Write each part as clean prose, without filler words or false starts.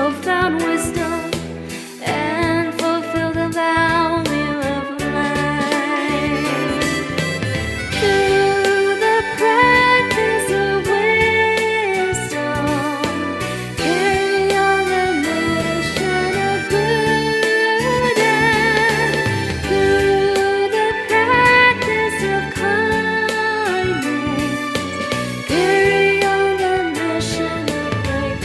profound wisdom and fulfill the value of life. Through the practice of wisdom, carry on the mission of Buddha. Through the practice of kindness, carry on the mission of great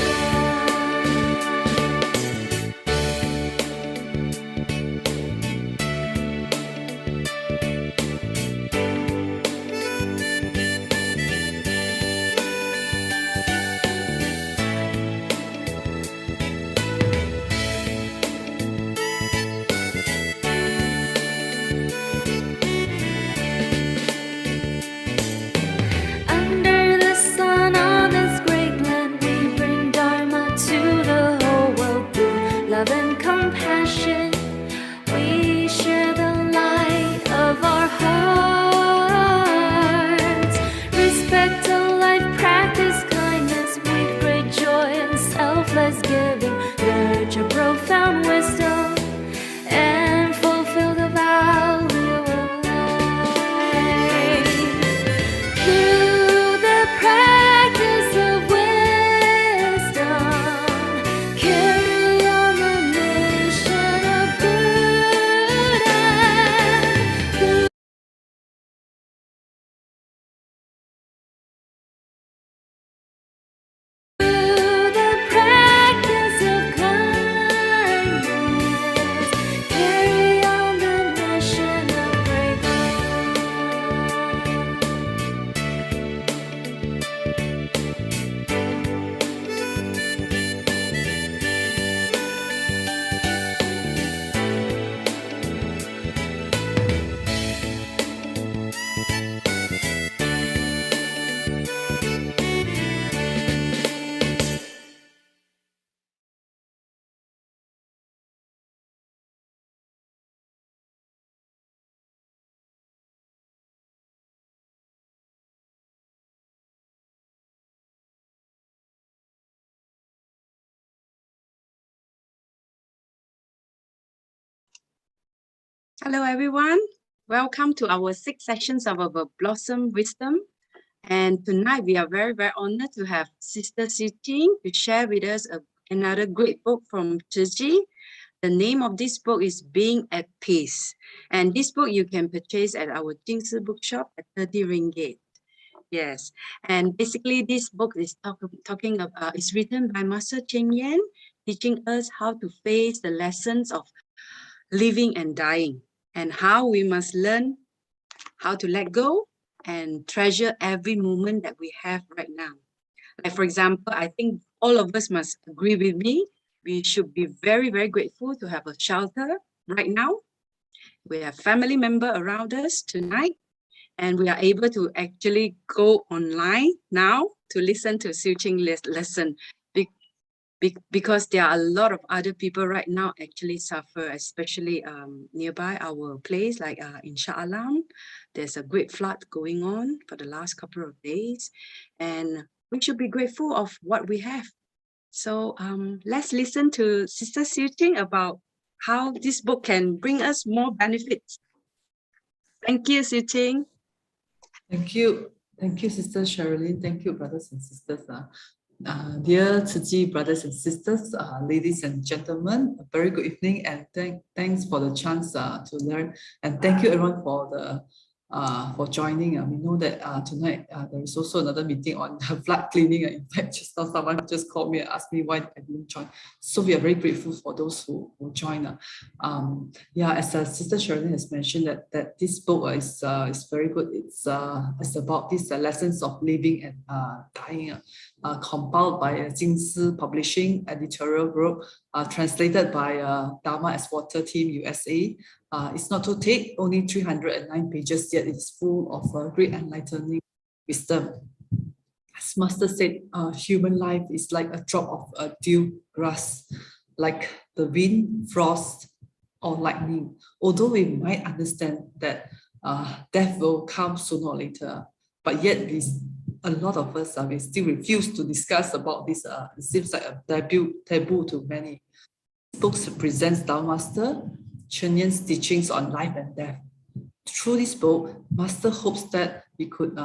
Under the sun on this great land, we bring Dharma to the whole world through love and compassion. We share the light of our hearts. Respect all life, practice kindness with great joy and selfless giving. Nurture profound wisdom and fulfill the value of life. Through the practice of wisdom, carry on the mission of Buddha. Through the practice of kindness, carry on the mission of great Hello, everyone. Welcome to our 6 sessions of our Blossom Wisdom. And tonight we are very, very honored to have Sister Siew Ching to share with us another great book from Chiji. The name of this book is Being at Peace. And this book you can purchase at our Jingsi bookshop at 30 ringgit. Yes, and basically this book is talking about, it's written by Master Cheng Yen, teaching us how to face the lessons of living and dying, and how we must learn how to let go and treasure every moment that we have right now. Like, for example, I think all of us must agree with me. We should be very, very grateful to have a shelter right now. We have family member around us tonight, and we are able to actually go online now to listen to Siew Ching lesson. Because there are a lot of other people right now actually suffer, especially nearby our place, like in Shah Alam. There's a great flood going on for the last couple of days, and we should be grateful of what we have. So let's listen to Sister Siew Ching about how this book can bring us more benefits. Thank you, Siew Ching. Thank you, Sister Sherilyn. Thank you, brothers and sisters. Dear Chiji brothers and sisters, ladies and gentlemen, a very good evening, and thanks for the chance to learn. And thank you everyone for joining. We know that tonight there is also another meeting on the flood cleaning. In fact, just now someone just called me and asked me why I didn't join. So we are very grateful for those who join. As Sister Sherilyn has mentioned, that this book is very good. It's about these lessons of living and dying. Compiled by Jingsi Publishing editorial group, translated by Dharma as Water Team USA. It's not too thick, only 309 pages, yet it's full of great enlightening wisdom. As Master said, human life is like a drop of dew grass, like the wind, frost, or lightning. Although we might understand that death will come sooner or later, but yet we a lot of us we still refuse to discuss about this. It seems like a taboo to many. This book presents Tao Master Cheng Yen's teachings on life and death. Through this book, Master hopes that we could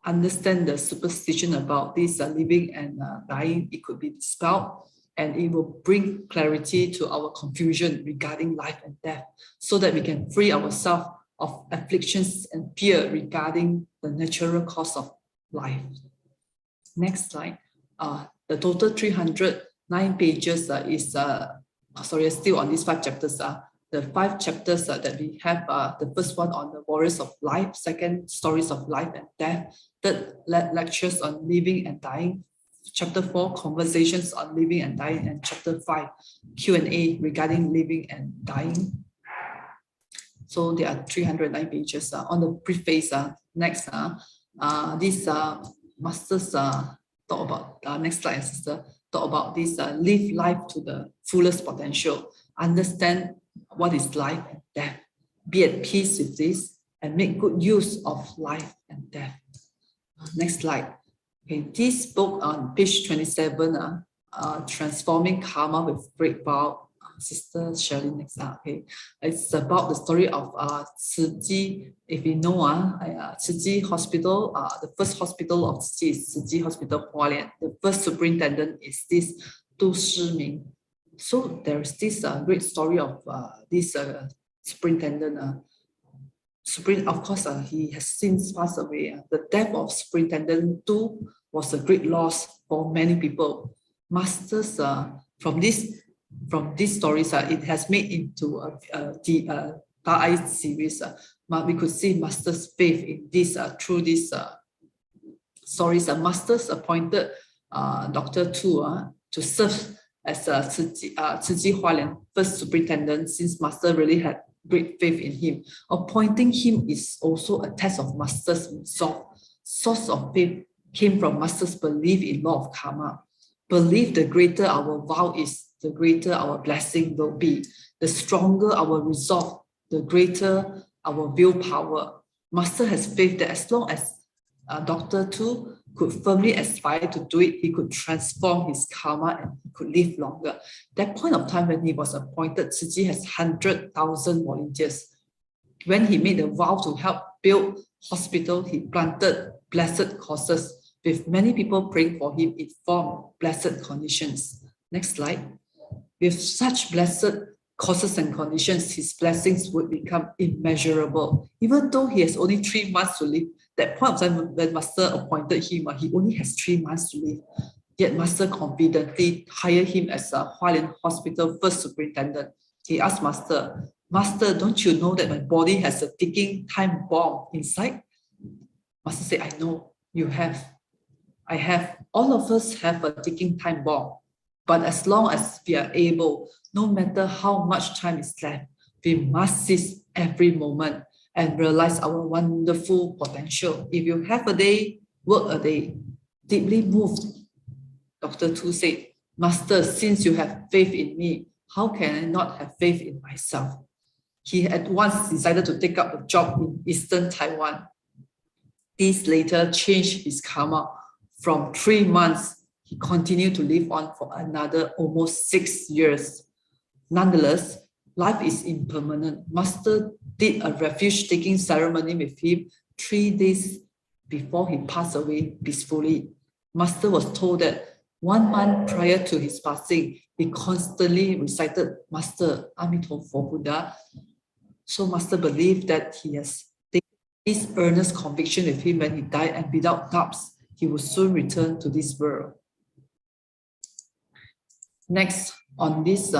understand the superstition about this living and dying. It could be dispelled, and it will bring clarity to our confusion regarding life and death, so that we can free ourselves of afflictions and fear regarding the natural course of life. Next slide. The total 309 pages is still on these 5 chapters. The 5 chapters that we have, the first one on the warriors of life, second, stories of life and death, third, lectures on living and dying, chapter 4, conversations on living and dying, and chapter 5, Q&A regarding living and dying. So there are 309 pages. On the preface, next, these masters talk about, next slide, sister, talk about this, live life to the fullest potential, understand what is life and death, be at peace with this, and make good use of life and death. Next slide. Okay, this book on page 27, Transforming Karma with Great Vow, Sister Shirley, next. Okay, it's about the story of Tzu Chi. If you know, Tzu Chi Hospital, the first hospital of Tzu Chi is Tzu Chi Hospital, Hualien. The first superintendent is this Du Shiming. So there is this great story of this superintendent. Of course, he has since passed away. The death of Superintendent Tu was a great loss for many people. Masters from these stories, it has made into the Ta'ai series. We could see Master's faith in this through these stories. Masters appointed Dr. Tu to serve as Tzu Chi Hualien first superintendent, since Master really had great faith in him. Appointing him is also a test of Master's resolve. Source of faith came from Master's belief in law of karma. Believe the greater our vow is, the greater our blessing will be. The stronger our resolve, the greater our willpower. Master has faith that as long as Dr. Tu could firmly aspire to do it, he could transform his karma and he could live longer. That point of time when he was appointed, Tzu Chi has 100,000 volunteers. When he made a vow to help build hospital, he planted blessed causes. With many people praying for him, it formed blessed conditions. Next slide. With such blessed causes and conditions, his blessings would become immeasurable. Even though he has only 3 months to live, that point of time when Master appointed him, he only has 3 months to live. Yet Master confidently hired him as a Hualien Hospital first superintendent. He asked Master, "Master, don't you know that my body has a ticking time bomb inside?" Master said, "I know, you have. I have. All of us have a ticking time bomb. But as long as we are able, no matter how much time is left, we must seize every moment and realize our wonderful potential. If you have a day, work a day." Deeply moved, Dr. Tu said, "Master, since you have faith in me, how can I not have faith in myself?" He at once decided to take up a job in Eastern Taiwan. This later changed his karma. From 3 months, he continued to live on for another almost 6 years. Nonetheless, life is impermanent. Master did a refuge-taking ceremony with him 3 days before he passed away peacefully. Master was told that 1 month prior to his passing, he constantly recited Master Amitofo Buddha. So Master believed that he has taken this earnest conviction with him when he died, and without doubts, he will soon return to this world. Next, on this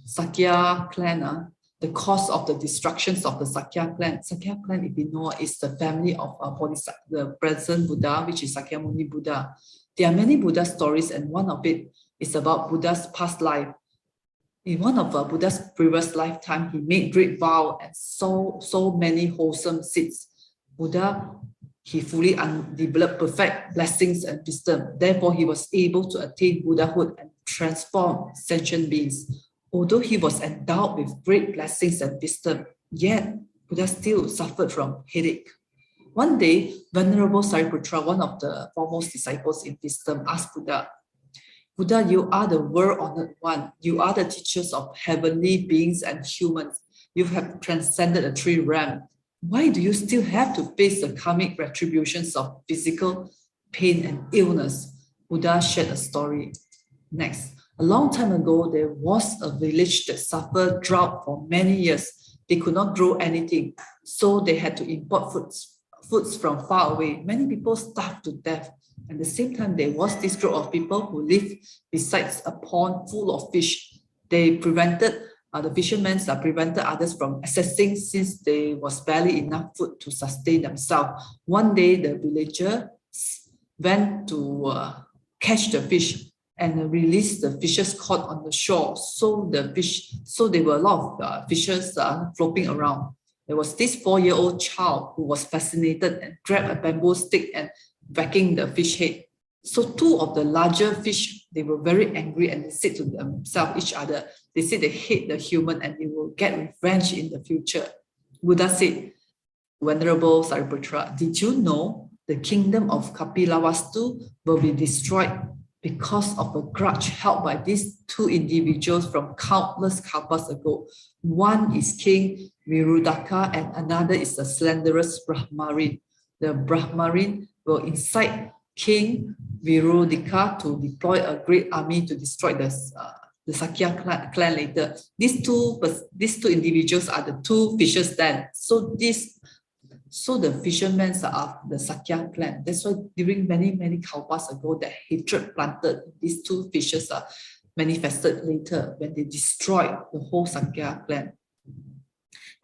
Sakya clan, the cause of the destructions of the Sakya clan. Sakya clan, if you know, is the family of the present Buddha, which is Sakyamuni Buddha. There are many Buddha stories, and one of it is about Buddha's past life. In one of Buddha's previous lifetime, he made great vow and so many wholesome seeds. Buddha, he fully undeveloped perfect blessings and wisdom. Therefore, he was able to attain Buddhahood and transform sentient beings. Although he was endowed with great blessings and wisdom, yet Buddha still suffered from headache. One day, Venerable Sariputra, one of the foremost disciples in wisdom, asked Buddha, Buddha, you are the world-honored one. You are the teachers of heavenly beings and humans. You have transcended the three realms. Why do you still have to face the karmic retributions of physical pain and illness? Buddha shared a story. Next, a long time ago, there was a village that suffered drought for many years. They could not grow anything, so they had to import foods from far away. Many people starved to death. At the same time, there was this group of people who lived beside a pond full of fish. They prevented, the fishermen prevented others from accessing since there was barely enough food to sustain themselves. One day, the villager went to catch the fish and released the fishes caught on the shore. So there were a lot of fishes floating around. There was this 4-year-old child who was fascinated and grabbed a bamboo stick and whacking the fish head. So two of the larger fish, they were very angry and they said to themselves, each other, they said they hate the human and they will get revenge in the future. Buddha said, Venerable Sariputra, did you know the kingdom of Kapilavastu will be destroyed because of a grudge held by these two individuals from countless kalpas ago? One is King Virudaka and another is the slanderous Brahmarin. The Brahmarin will incite King Virudika to deploy a great army to destroy the Sakya clan later. These two individuals are the two fishes then. So the fishermen are the Sakya clan. That's why during many kalpas ago, that hatred planted these two fishes are manifested later when they destroyed the whole Sakya clan.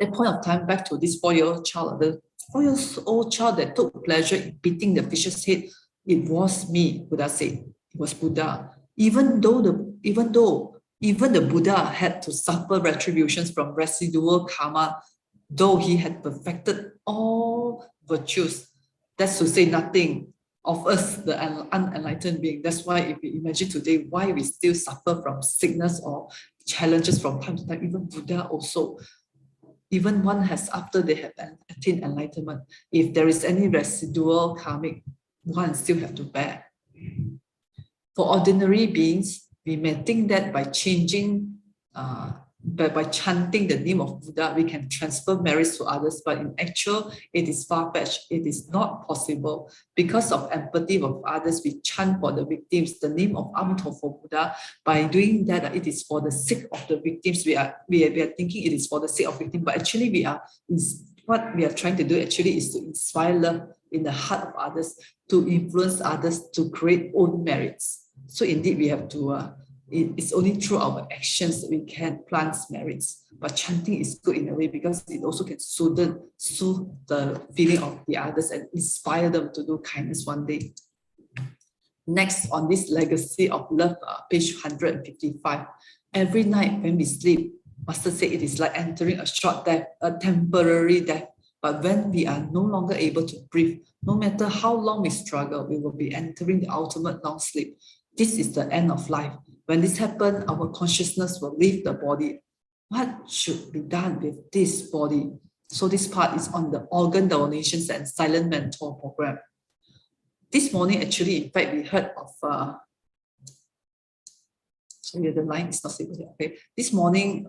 At that point of time, back to this 4-year-old child, the 4-year-old child that took pleasure in beating the fish's head, it was me, Buddha said. It was Buddha. Even the Buddha had to suffer retributions from residual karma, though he had perfected all virtues. That's to say nothing of us, the unenlightened being. That's why if we imagine today why we still suffer from sickness or challenges from time to time, even Buddha also, even one has after they have attained enlightenment, if there is any residual karmic, one still have to bear. For ordinary beings, we may think that by changing, by chanting the name of Buddha, we can transfer merits to others, but in actual, it is far-fetched. It is not possible. Because of empathy of others, we chant for the victims the name of Amtofo Buddha. By doing that, it is for the sake of the victims. We are thinking it is for the sake of victims, but actually what we are trying to do actually is to inspire love in the heart of others, to influence others, to create own merits. So indeed, we have to it's only through our actions that we can plant merits. But chanting is good in a way because it also can soothe the feeling of the others and inspire them to do kindness one day. Next, on this legacy of love, page 155. Every night when we sleep, Master said it is like entering a short death, a temporary death. But when we are no longer able to breathe, no matter how long we struggle, we will be entering the ultimate long sleep. This is the end of life. When this happens, our consciousness will leave the body. What should be done with this body? So this part is on the organ donations and silent mentor program. This morning, actually, in fact, we heard of, sorry, the line is not stable here. Okay. This morning,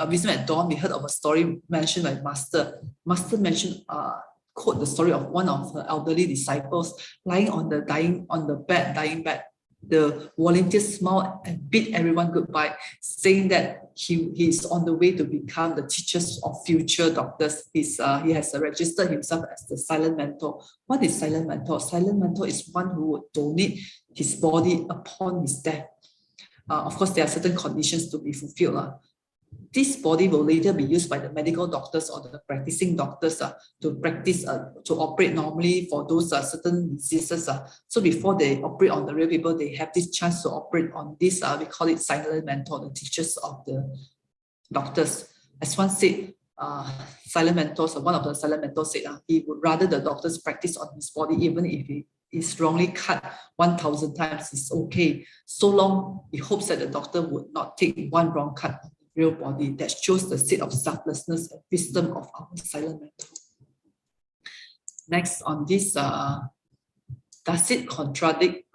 Wisdom at Dawn, we heard of a story mentioned by Master. Master mentioned, quote the story of one of her elderly disciples lying on the dying bed. The volunteer smiled and bid everyone goodbye, saying that he is on the way to become the teachers of future doctors. He has registered himself as the silent mentor. What is silent mentor? Silent mentor is one who would donate his body upon his death. Of course, there are certain conditions to be fulfilled. This body will later be used by the medical doctors or the practicing doctors to practice, to operate normally for those certain diseases. So before they operate on the real people, they have this chance to operate on this, we call it silent mentor, the teachers of the doctors. As one said, silent mentors, one of the silent mentors said, he would rather the doctors practice on his body, even if he is wrongly cut 1,000 times, it's okay. So long, he hopes that the doctor would not take one wrong cut on the real body. That shows the state of selflessness and wisdom of our silent mentor. Next on this, does it contradict,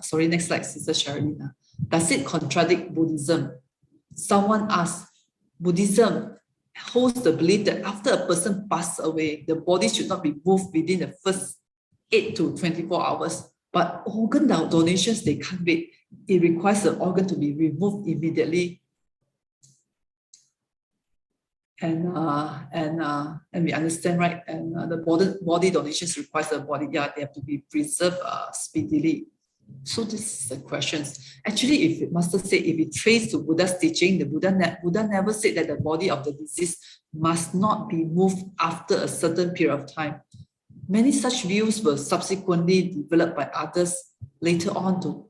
sorry, next slide, Sister Sherilyn. Does it contradict Buddhism? Someone asked, Buddhism holds the belief that after a person passes away, the body should not be moved within the first 8 to 24 hours. But organ donations, they can't wait. It requires the organ to be removed immediately. And we understand, right? And the body donations requires the body, yeah, they have to be preserved speedily. So this is the questions. Actually, if Master said, if it traces to Buddha's teaching, the Buddha never said that the body of the deceased must not be moved after a certain period of time. Many such views were subsequently developed by others later on.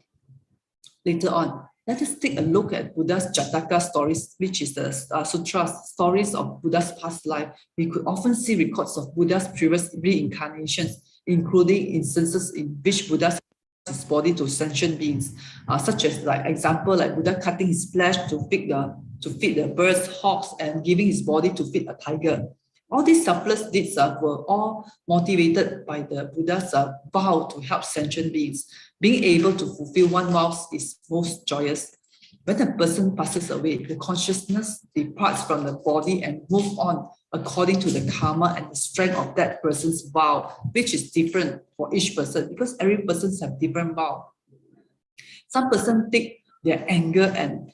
Let us take a look at Buddha's Jataka stories, which is the sutras, stories of Buddha's past life. We could often see records of Buddha's previous reincarnations, including instances in which Buddha his body to sentient beings, such as like Buddha cutting his flesh to feed the birds, hawks, and giving his body to feed a tiger. All these selfless deeds were all motivated by the Buddha's vow to help sentient beings. Being able to fulfill one vow is most joyous. When a person passes away, the consciousness departs from the body and moves on according to the karma and the strength of that person's vow, which is different for each person because every person has different vow. Some person take their anger and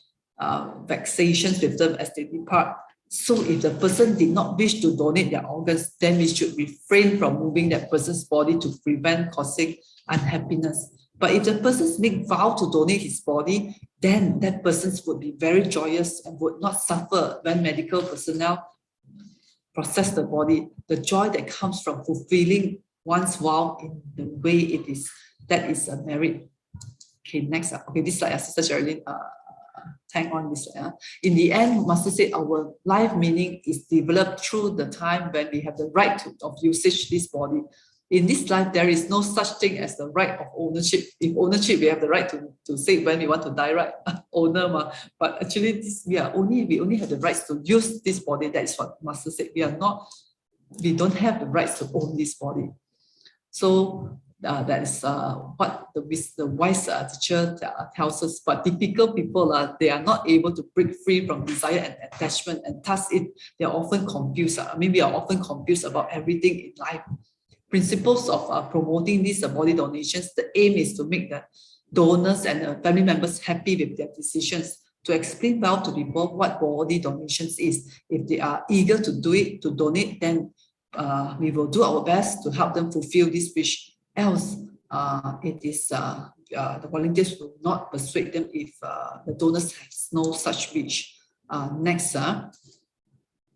vexations with them as they depart. So if the person did not wish to donate their organs, then we should refrain from moving that person's body to prevent causing unhappiness. But if the person make vow to donate his body, then that person would be very joyous and would not suffer when medical personnel process the body. The joy that comes from fulfilling one's vow in the way it is, that is a merit. Okay, next. Okay, this slide, Sister Sherilyn, hang on this. In the end, Master said our life meaning is developed through the time when we have the right of usage this body. In this life, there is no such thing as the right of ownership. If ownership, we have the right to say when we want to die, right? Owner, ma. But actually, we only have the rights to use this body. That is what Master said. We don't have the rights to own this body. So that is what the wise teacher tells us. But typical people, they are not able to break free from desire and attachment, and thus they are often confused. We are often confused about everything in life. Principles of promoting these body donations, the aim is to make the donors and family members happy with their decisions, to explain well to people what body donations is. If they are eager to do it, to donate, then we will do our best to help them fulfill this wish. Else, the volunteers will not persuade them if the donors have no such wish.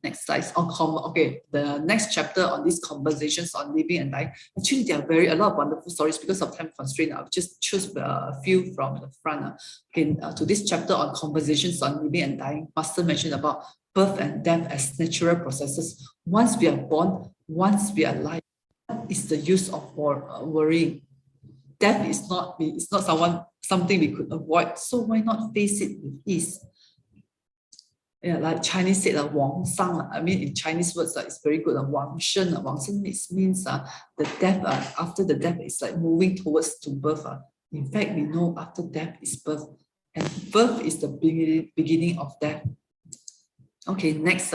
Next slide. Okay, the next chapter on these conversations on living and dying. Actually, there are a lot of wonderful stories. Because of time constraint, I'll just choose a few from the front. Okay, to this chapter on conversations on living and dying, Master mentioned about birth and death as natural processes. Once we are born, once we are alive, what is the use of worrying? Death is not something we could avoid. So why not face it with ease? Yeah, like Chinese said, Wang Sang. In Chinese words, it's very good. Wang Shen. Wang Shen means the death. After the death, is like moving towards to birth. In fact, we know after death is birth, and birth is the beginning of death. Okay, next.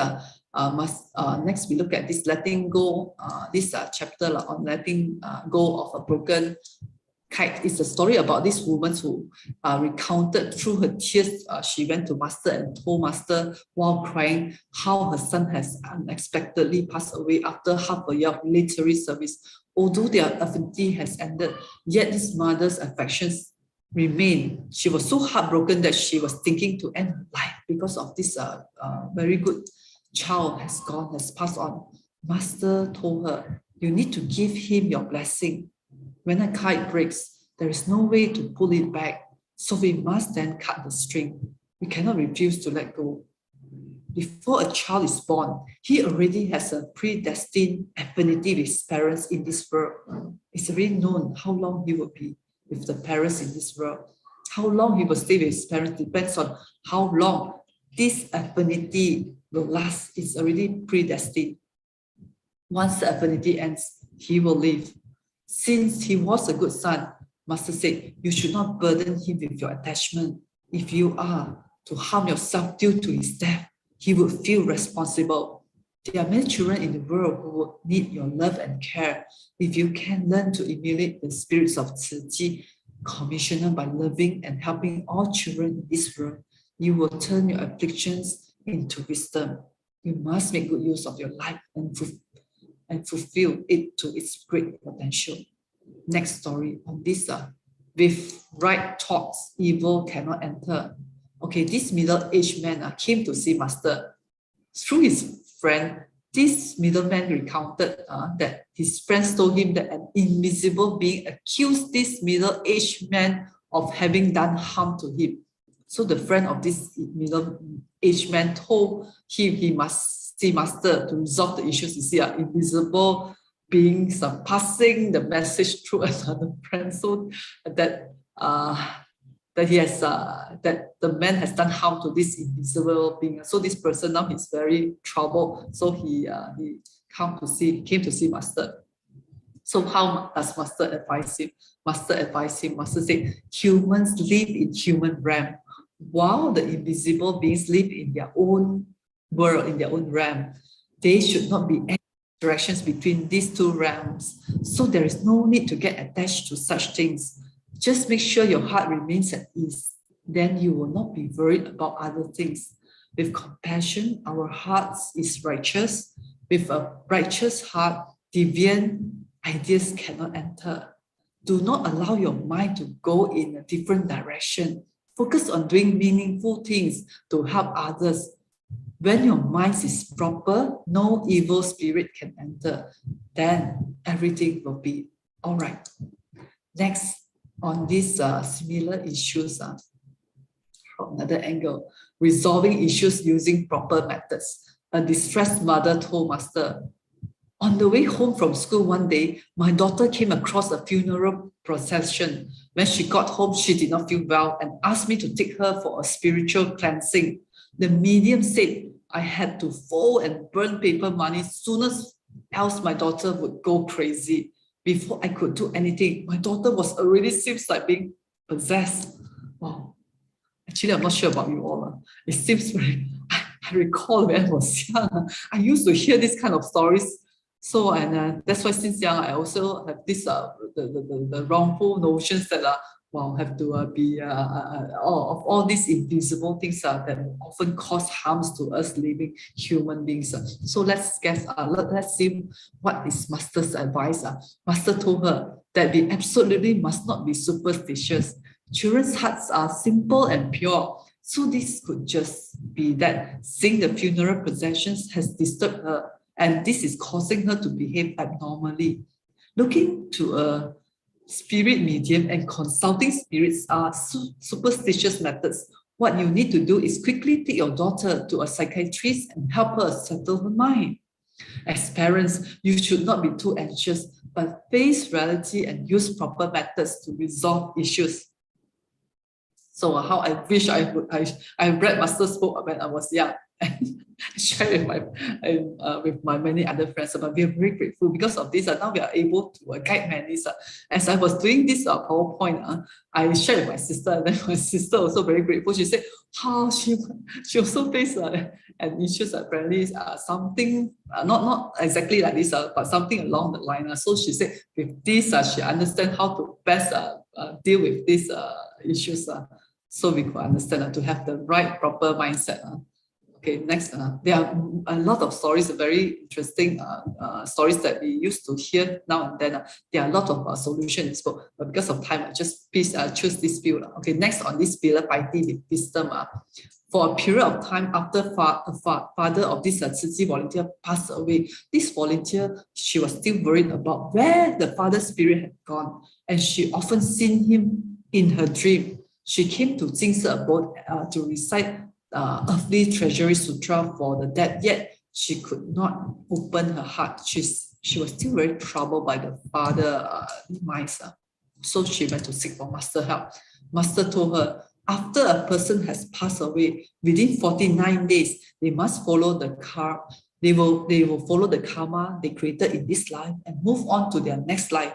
Next we look at this letting go. This chapter on letting go of a broken kite. Is a story about this woman who recounted through her tears. She went to Master and told Master while crying how her son has unexpectedly passed away after half a year of military service. Although their affinity has ended, yet this mother's affections remain. She was so heartbroken that she was thinking to end her life because of this very good child has passed on. Master told her, you need to give him your blessing. When a kite breaks, there is no way to pull it back, so we must then cut the string. We cannot refuse to let go. Before a child is born, he already has a predestined affinity with his parents in this world. It's already known how long he will be with the parents in this world. How long he will stay with his parents depends on how long this affinity will last. It's already predestined. Once the affinity ends, he will live. Since he was a good son, Master said, you should not burden him with your attachment. If you are to harm yourself due to his death, he would feel responsible. There are many children in the world who would need your love and care. If you can learn to emulate the spirits of Tzu Chi, Commissioner, by loving and helping all children in this world, you will turn your afflictions into wisdom. You must make good use of your life and fulfill it to its great potential. Next story on this, with right thoughts, evil cannot enter. Okay, this middle-aged man came to see Master. Through his friend, this middleman recounted that his friends told him that an invisible being accused this middle-aged man of having done harm to him. So the friend of this middle-aged man told him he must see Master to resolve the issues. You see, invisible beings are passing the message through another friend, so that that the man has done harm to this invisible being. So this person now is very troubled. So he came to see Master. So how does Master advise him? Master said, humans live in human realm, while the invisible beings live in their own world, in their own realm. There should not be any interactions between these two realms. So there is no need to get attached to such things. Just make sure your heart remains at ease. Then you will not be worried about other things. With compassion, our hearts is righteous. With a righteous heart, deviant ideas cannot enter. Do not allow your mind to go in a different direction. Focus on doing meaningful things to help others. When your mind is proper, no evil spirit can enter. Then everything will be all right. Next, on these similar issues, from another angle, resolving issues using proper methods. A distressed mother told Master, on the way home from school one day, my daughter came across a funeral procession. When she got home, she did not feel well and asked me to take her for a spiritual cleansing. The medium said I had to fold and burn paper money sooner, else my daughter would go crazy. Before I could do anything, my daughter was already seems like being possessed. Wow. Actually, I'm not sure about you all. It seems very, I recall when I was young, I used to hear this kind of stories. So, and that's why since young, I also have this, the wrongful notions that have to be all these invisible things that often cause harms to us living human beings. So let's see what is Master's advice. Master told her that we absolutely must not be superstitious. Children's hearts are simple and pure. So this could just be that seeing the funeral processions has disturbed her, and this is causing her to behave abnormally. Looking to a spirit medium and consulting spirits are superstitious methods. What you need to do is quickly take your daughter to a psychiatrist and help her settle her mind. As parents, you should not be too anxious, but face reality and use proper methods to resolve issues. So how I wish I read Master's book when I was young and share with my many other friends. But we are very grateful because of this. Now we are able to guide many. As I was doing this PowerPoint, I shared with my sister, and then my sister also very grateful. She said how she also faced an issues apparently something not exactly like this, but something along the line. So she said with this, she understands how to best deal with these issues. So we could understand to have the right proper mindset. Okay, next, there are a lot of stories, very interesting stories that we used to hear now and then. There are a lot of solutions, but because of time, I just choose this few. Okay, next on this pillar, piety with wisdom. For a period of time after father of this Tzu Chi volunteer passed away, this volunteer, she was still worried about where the father's spirit had gone, and she often seen him in her dream. She came to Jing Si abode to recite Earthly Treasury Sutra for the dead, yet she could not open her heart. She was still very troubled by the father demise. So she went to seek for Master help. Master told her, after a person has passed away, within 49 days, they must follow the They will follow the karma they created in this life and move on to their next life.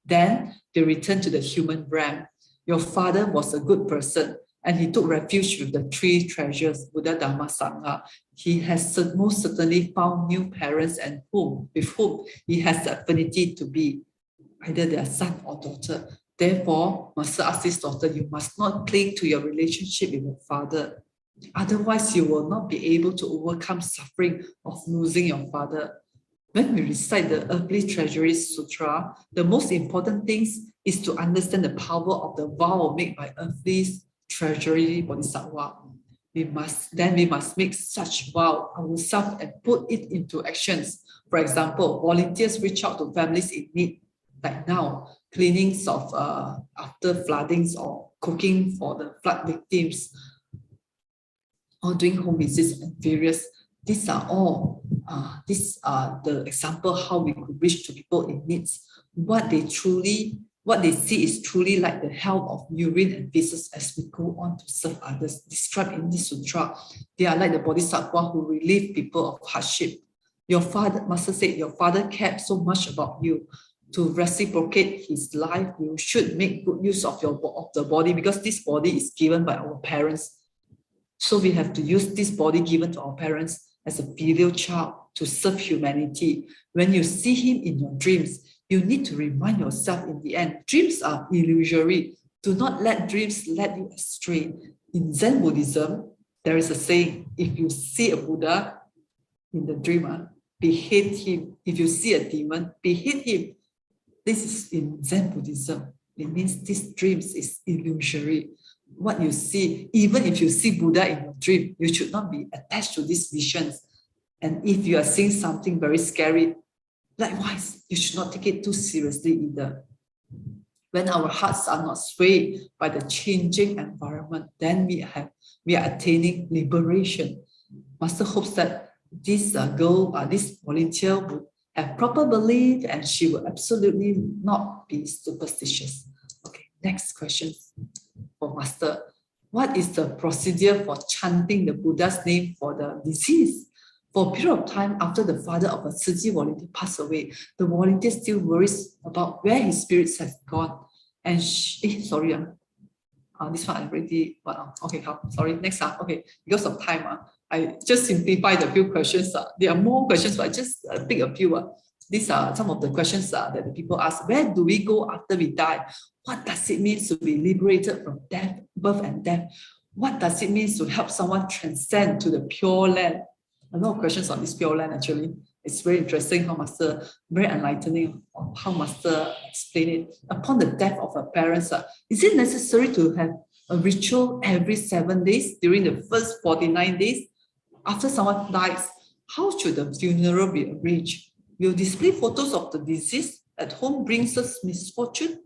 Then they return to the human realm. Your father was a good person and he took refuge with the three treasures, Buddha, Dharma, Sangha. He has most certainly found new parents and with whom he has the affinity to be either their son or daughter. Therefore, Master asked his daughter, you must not cling to your relationship with your father. Otherwise, you will not be able to overcome suffering of losing your father. When we recite the Earthly Treasuries Sutra, the most important thing is to understand the power of the vow made by Earthly Treasury Bodhisattva. We must make such vow ourselves and put it into actions. For example, volunteers reach out to families in need, like now, cleanings of after floodings or cooking for the flood victims, or doing home visits and various. These are all the example how we could reach to people in needs. What they see is truly like the help of urine and feces as we go on to serve others. Described in this sutra, they are like the bodhisattva who relieve people of hardship. Your father, Master said, your father cared so much about you. To reciprocate his life, you should make good use of the body, because this body is given by our parents. So we have to use this body given to our parents as a filial child to serve humanity. When you see him in your dreams, you need to remind yourself in the end, dreams are illusory. Do not let dreams lead you astray. In Zen Buddhism, there is a saying, if you see a Buddha in the dream, behead him. If you see a demon, behead him. This is in Zen Buddhism. It means this dreams is illusory. What you see, even if you see Buddha in your dream, you should not be attached to these visions. And if you are seeing something very scary, likewise, you should not take it too seriously either. When our hearts are not swayed by the changing environment, then we are attaining liberation. Master hopes that this this volunteer would have proper belief and she will absolutely not be superstitious. Okay, next question for Master. What is the procedure for chanting the Buddha's name for the disease? For a period of time after the father of a Tzu Chi volunteer passed away, the volunteer still worries about where his spirits have gone. And this one I already, okay, sorry, next okay, because of time, I just simplified a few questions. There are more questions, but I just pick a few. These are some of the questions that the people ask. Where do we go after we die? What does it mean to be liberated from death, birth and death? What does it mean to help someone transcend to the pure land? A lot of questions on this pure land, actually. It's very interesting how Master, very enlightening how Master explained it. Upon the death of our parents, is it necessary to have a ritual every 7 days during the first 49 days? After someone dies, how should the funeral be arranged? Will display photos of the deceased at home brings us misfortune?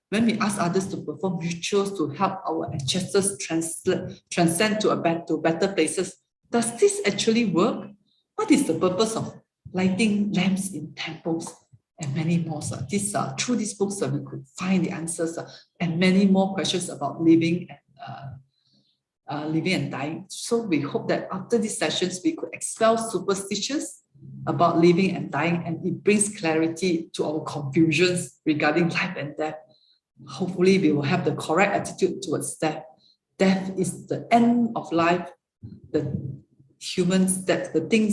When we ask others to perform rituals to help our ancestors transcend to better places, does this actually work? What is the purpose of lighting lamps in temples? And many more. Through these books, we could find the answers and many more questions about living and dying. So we hope that after these sessions, we could expel superstitions about living and dying, and it brings clarity to our confusions regarding life and death. Hopefully, we will have the correct attitude towards death. Death is the end of life, the things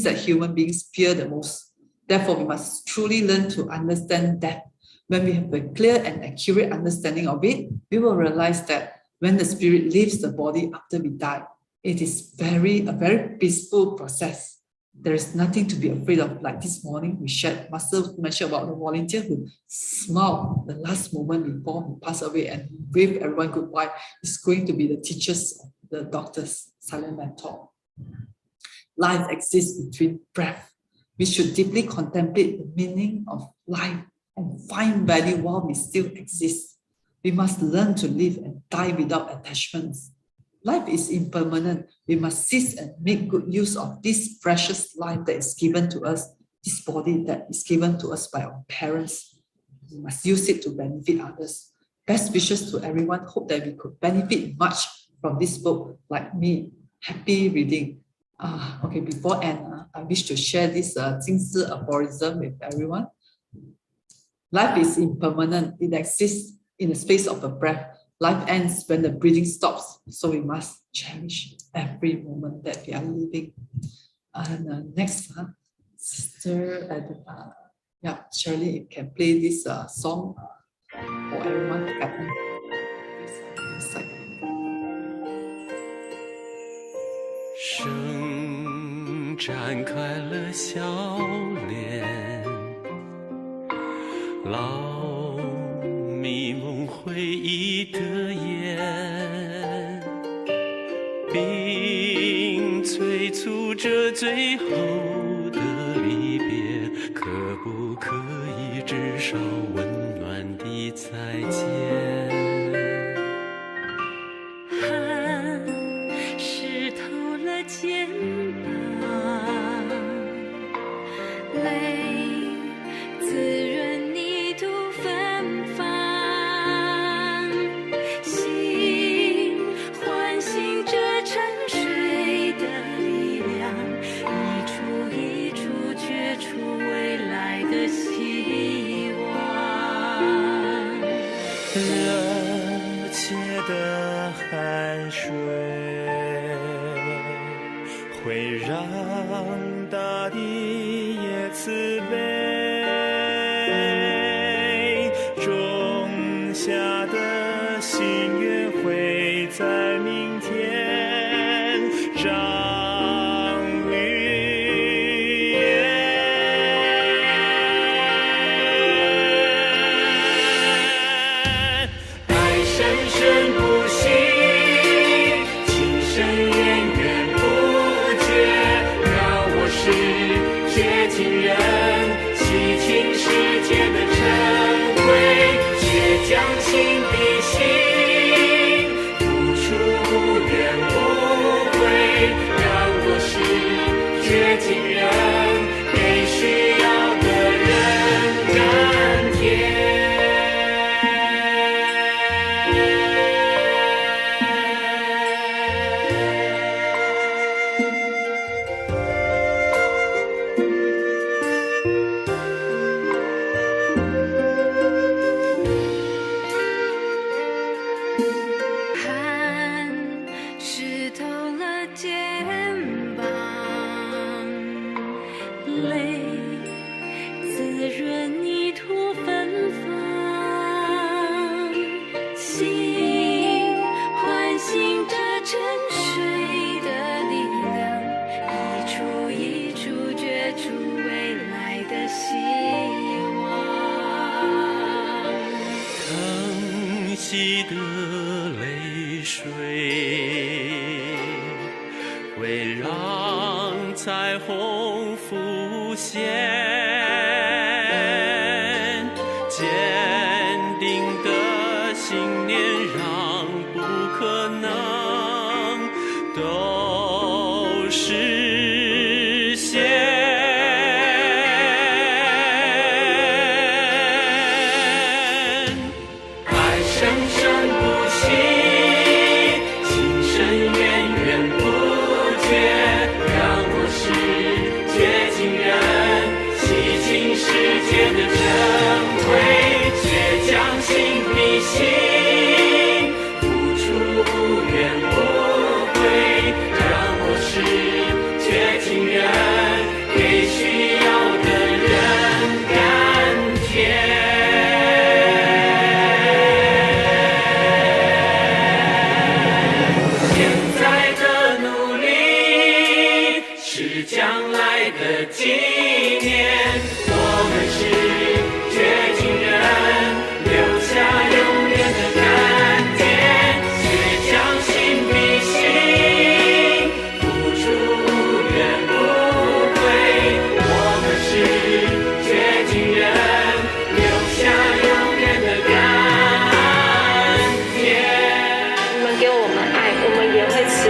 that human beings fear the most. Therefore, we must truly learn to understand death. When we have a clear and accurate understanding of it, we will realize that when the spirit leaves the body after we die, it is a very peaceful process. There is nothing to be afraid of. Like this morning, Master mentioned about the volunteer who smiled the last moment before he passed away and waved everyone goodbye. Is going to be the teachers, the doctors, silent mentor. Life exists between breath. We should deeply contemplate the meaning of life and find value while we still exist. We must learn to live and die without attachments. Life is impermanent. We must seize and make good use of this precious life that is given to us, this body that is given to us by our parents. We must use it to benefit others. Best wishes to everyone. Hope that we could benefit much from this book, like me. Happy reading. Okay, before end, I wish to share this Jingsi aphorism with everyone. Life is impermanent. It exists in the space of a breath. Life ends when the breathing stops. So we must cherish every moment that we are living. And next, Sister, Shirley, you can play this song for everyone to get on. 生展开了笑脸，老迷蒙回忆的眼，并催促着最后的离别，可不可以至少温暖的再见？肩膀，泪滋润泥土芬芳，心唤醒着沉睡的力量，一处一处觉出未来的希望。热切的汗水会让大地也慈悲，种下的心愿会在明天长绿叶。爱生生不息，情深渊源不是绝情人，洗清世界的尘灰，却将心比心，付出无怨无悔。让我是绝情人，给需要的人甘甜。的泪水会让彩虹浮现，坚定的信念让不可能都实现。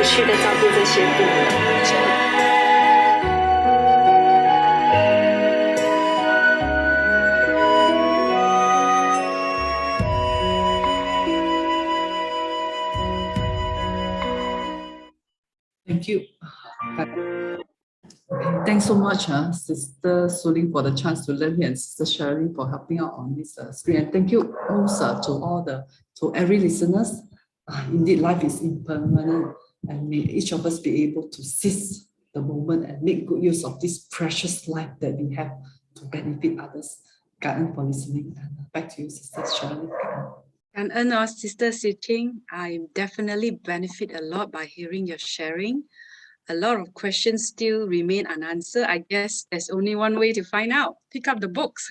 去的照顾这些病人。Thank you. Thanks so much, Sister Suling, for the chance to learn here, and Sister Shirley for helping out on this screen. And thank you also to every listeners. Indeed, life is impermanent, and may each of us be able to seize the moment and make good use of this precious life that we have to benefit others.感恩 for listening. And back to you, Sister Shirley. And Sister Siew Ching, I definitely benefit a lot by hearing your sharing. A lot of questions still remain unanswered. I guess there's only one way to find out. Pick up the books.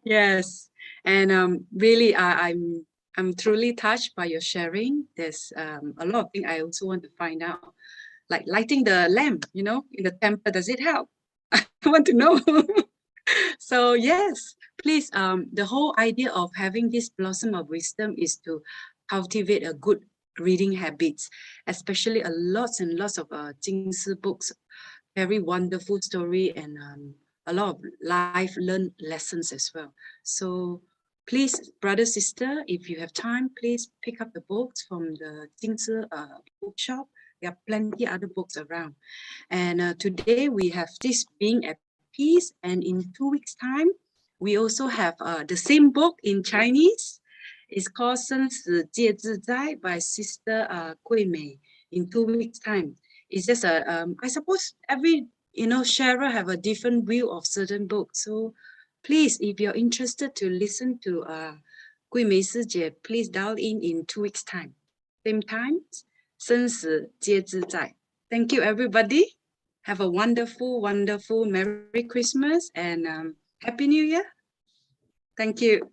Yes. And really, I'm truly touched by your sharing. There's a lot of things I also want to find out. Like lighting the lamp, in the temple, does it help? I want to know. So yes, please, the whole idea of having this blossom of wisdom is to cultivate a good reading habits, especially lots and lots of Jing Si books, very wonderful story and a lot of life learned lessons as well. So please, brother, sister, if you have time, please pick up the books from the Jing Si bookshop. There are plenty other books around. And today we have this being at peace, and in 2 weeks time, we also have the same book in Chinese. It's called 生死戒自在 by Sister Gui Mei in 2 weeks time. It's just I suppose every sharer have a different view of certain books. So please, if you're interested to listen to Gui Mei Sijie, please dial in 2 weeks time. Same time, 生死戒自在. Thank you, everybody. Have a wonderful, wonderful Merry Christmas and Happy New Year. Thank you.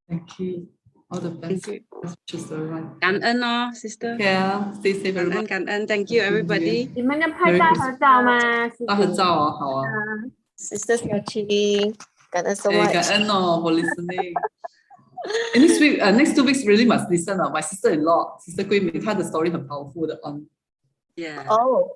Thank you. All the best. Thank you. Best wishes to everyone. 感恩 sister. Yeah, stay safe, 感恩 everyone. 感恩 Thank you, everybody. 你们要拍大合照吗？大合照哦，好啊。 Sister Siew Ching，感恩 so 哎， much。感恩哦 for listening. And next week, next 2 weeks really must listen. My sister-in-law, Sister Gui Mei, 她的 story 很 powerful 的 on. Yeah.哦。